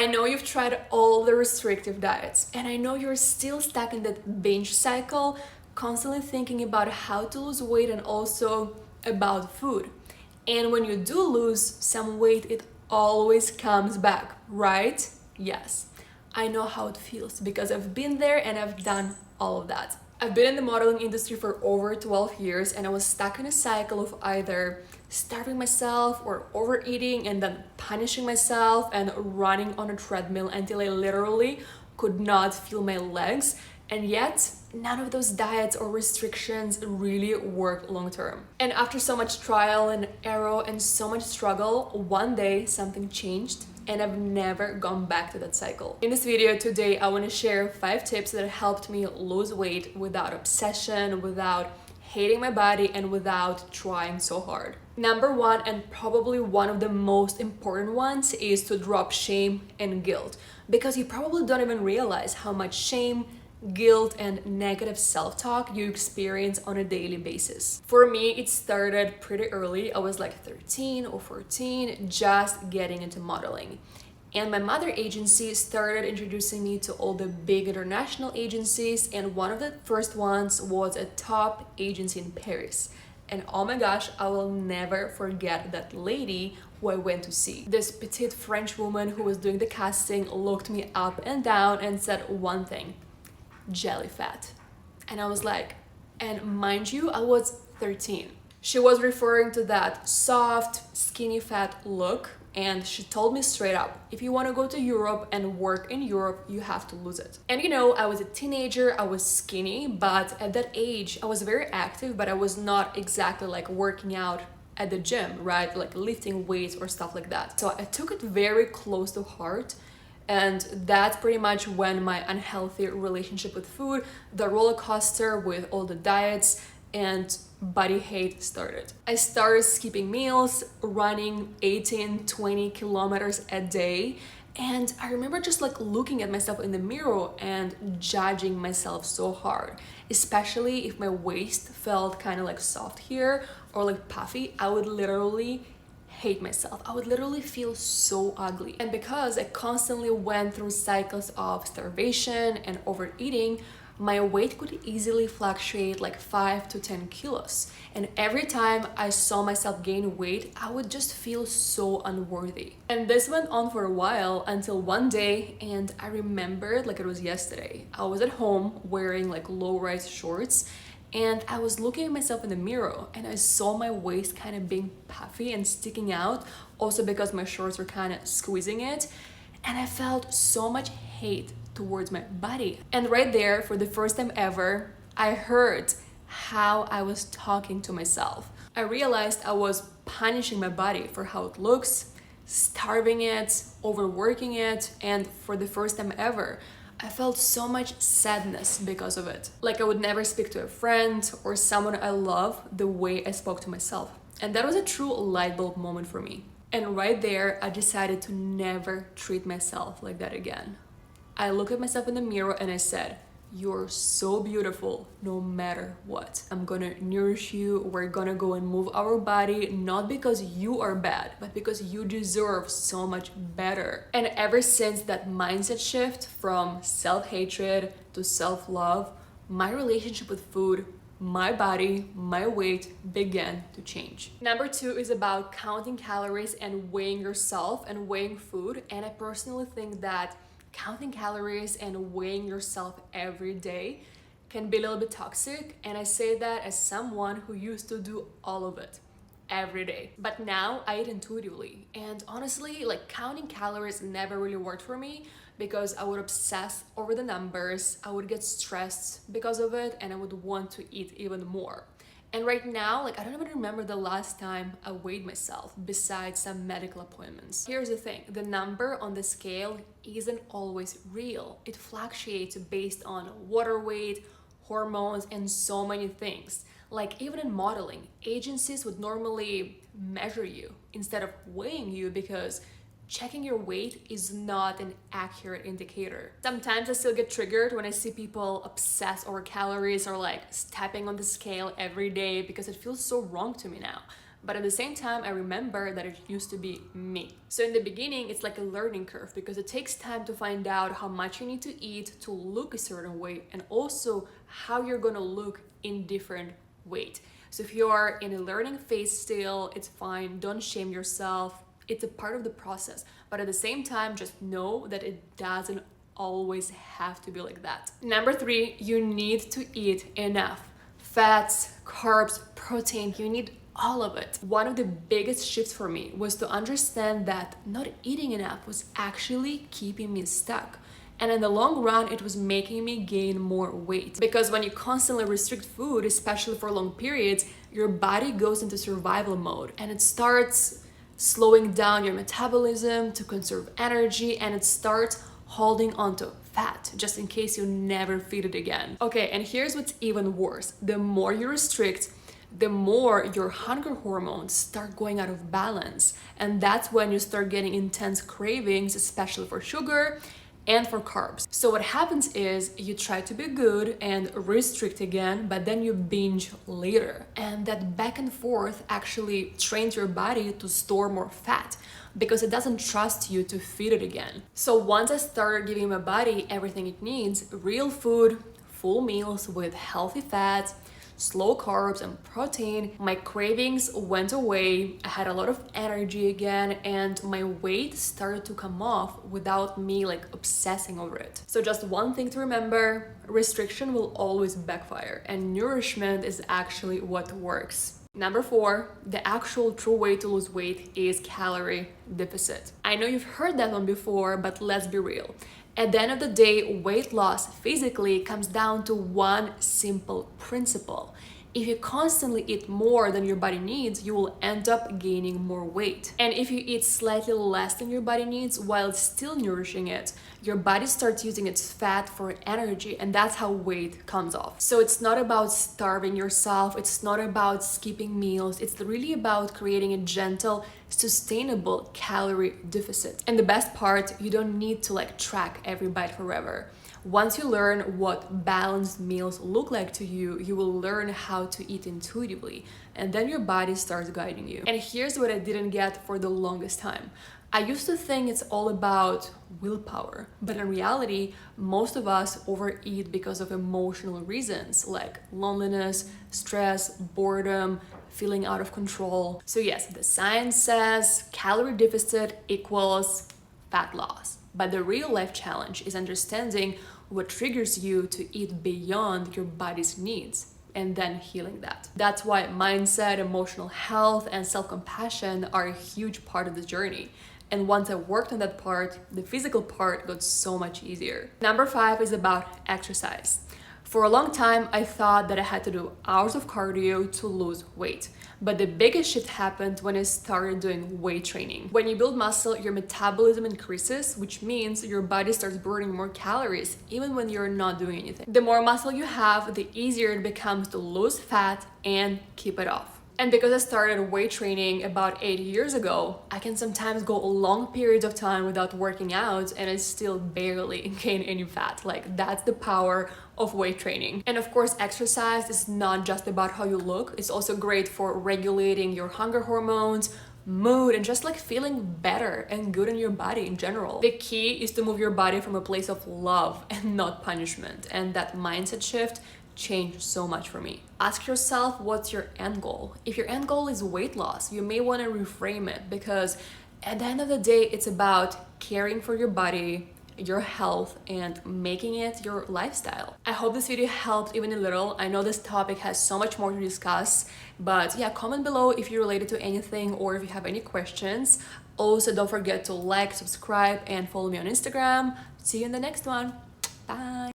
I know you've tried all the restrictive diets, and I know you're still stuck in that binge cycle, constantly thinking about how to lose weight and also about food. And when you do lose some weight, it always comes back, right? Yes. I know how it feels because I've been there and I've done all of that. I've been in the modeling industry for over 12 years and I was stuck in a cycle of either starving myself or overeating and then punishing myself and running on a treadmill until I literally could not feel my legs. And yet, none of those diets or restrictions really work long term. And after so much trial and error and so much struggle, one day something changed and I've never gone back to that cycle. In this video today, I want to share 5 tips that helped me lose weight without obsession, without hating my body, and without trying so hard. Number 1, and probably one of the most important ones, is to drop shame and guilt, because you probably don't even realize how much shame, guilt, and negative self-talk you experience on a daily basis. For me, it started pretty early. I was like 13 or 14, just getting into modeling. And my mother agency started introducing me to all the big international agencies, and one of the first ones was a top agency in Paris. And oh my gosh, I will never forget that lady who I went to see. This petite French woman who was doing the casting looked me up and down and said one thing: jelly fat. And I was like, and mind you, I was 13. She was referring to that soft, skinny fat look, and she told me straight up, if you want to go to Europe and work in Europe, you have to lose it. And you know, I was a teenager, I was skinny, but at that age, I was very active, but I was not exactly like working out at the gym, right? Like lifting weights or stuff like that. So I took it very close to heart. And that's pretty much when my unhealthy relationship with food, the roller coaster with all the diets and body hate started. I started skipping meals, running 18, 20 kilometers a day. And I remember just like looking at myself in the mirror and judging myself so hard, especially if my waist felt kind of like soft here or like puffy. I would literally hate myself. I would literally feel so ugly. And because I constantly went through cycles of starvation and overeating, my weight could easily fluctuate like 5 to 10 kilos. And every time I saw myself gain weight, I would just feel so unworthy. And this went on for a while until one day, and I remembered like it was yesterday. I was at home wearing like low-rise shorts, and I was looking at myself in the mirror and I saw my waist kind of being puffy and sticking out, also because my shorts were kind of squeezing it. And I felt so much hate towards my body. And right there, for the first time ever, I heard how I was talking to myself. I realized I was punishing my body for how it looks, starving it, overworking it, and for the first time ever, I felt so much sadness because of it. Like I would never speak to a friend or someone I love the way I spoke to myself. And that was a true light bulb moment for me. And right there, I decided to never treat myself like that again. I looked at myself in the mirror and I said, you're so beautiful no matter what. I'm gonna nourish you. We're gonna go and move our body, not because you are bad, but because you deserve so much better. And ever since that mindset shift from self-hatred to self-love, my relationship with food, my body, my weight began to change. Number 2 is about counting calories and weighing yourself and weighing food. And I personally think that counting calories and weighing yourself every day can be a little bit toxic, and I say that as someone who used to do all of it every day. But now I eat intuitively, and honestly, like counting calories never really worked for me because I would obsess over the numbers, I would get stressed because of it, and I would want to eat even more. And right now, like I don't even remember the last time I weighed myself besides some medical appointments. Here's the thing, the number on the scale isn't always real. It fluctuates based on water weight, hormones, and so many things. Like even in modeling, agencies would normally measure you instead of weighing you because checking your weight is not an accurate indicator. Sometimes I still get triggered when I see people obsess over calories or like stepping on the scale every day because it feels so wrong to me now. But at the same time, I remember that it used to be me. So in the beginning, it's like a learning curve because it takes time to find out how much you need to eat to look a certain way, and also how you're gonna look in different weight. So if you are in a learning phase still, it's fine. Don't shame yourself. It's a part of the process. But at the same time, just know that it doesn't always have to be like that. Number 3, you need to eat enough fats, carbs, protein. You need all of it. One of the biggest shifts for me was to understand that not eating enough was actually keeping me stuck. And in the long run, it was making me gain more weight. Because when you constantly restrict food, especially for long periods, your body goes into survival mode and it starts slowing down your metabolism to conserve energy, and it starts holding onto fat just in case you never feed it again. Okay, and here's what's even worse. The more you restrict, the more your hunger hormones start going out of balance. And that's when you start getting intense cravings, especially for sugar and for carbs. So what happens is you try to be good and restrict again, but then you binge later. And that back and forth actually trains your body to store more fat because it doesn't trust you to feed it again. So once I started giving my body everything it needs, real food, full meals with healthy fats, slow carbs and protein, my cravings went away. I had a lot of energy again, and my weight started to come off without me like obsessing over it. So just one thing to remember, restriction will always backfire, and nourishment is actually what works. Number 4, the actual true way to lose weight is calorie deficit. I know you've heard that one before, but let's be real. At the end of the day, weight loss physically comes down to one simple principle. If you constantly eat more than your body needs, you will end up gaining more weight. And if you eat slightly less than your body needs while still nourishing it, your body starts using its fat for energy, and that's how weight comes off. So it's not about starving yourself, it's not about skipping meals, it's really about creating a gentle, sustainable calorie deficit. And the best part, you don't need to like track every bite forever. Once you learn what balanced meals look like to you, you will learn how to eat intuitively, and then your body starts guiding you. And here's what I didn't get for the longest time. I used to think it's all about willpower, but in reality, most of us overeat because of emotional reasons like loneliness, stress, boredom, feeling out of control. So yes, the science says calorie deficit equals fat loss. But the real life challenge is understanding what triggers you to eat beyond your body's needs and then healing that. That's why mindset, emotional health, and self-compassion are a huge part of the journey. And once I worked on that part, the physical part got so much easier. Number 5 is about exercise. For a long time, I thought that I had to do hours of cardio to lose weight. But the biggest shift happened when I started doing weight training. When you build muscle, your metabolism increases, which means your body starts burning more calories, even when you're not doing anything. The more muscle you have, the easier it becomes to lose fat and keep it off. And because I started weight training about 8 years ago, I can sometimes go long periods of time without working out and I still barely gain any fat. Like, that's the power of weight training. And of course, exercise is not just about how you look. It's also great for regulating your hunger hormones, mood, and just like feeling better and good in your body in general. The key is to move your body from a place of love and not punishment. And that mindset shift changed so much for me. Ask yourself, what's your end goal? If your end goal is weight loss, you may want to reframe it, because at the end of the day, it's about caring for your body, your health, and making it your lifestyle. I hope this video helped even a little. I know this topic has so much more to discuss, but yeah, comment below if you're related to anything or if you have any questions. Also, don't forget to like, subscribe, and follow me on Instagram. See you in the next one. Bye.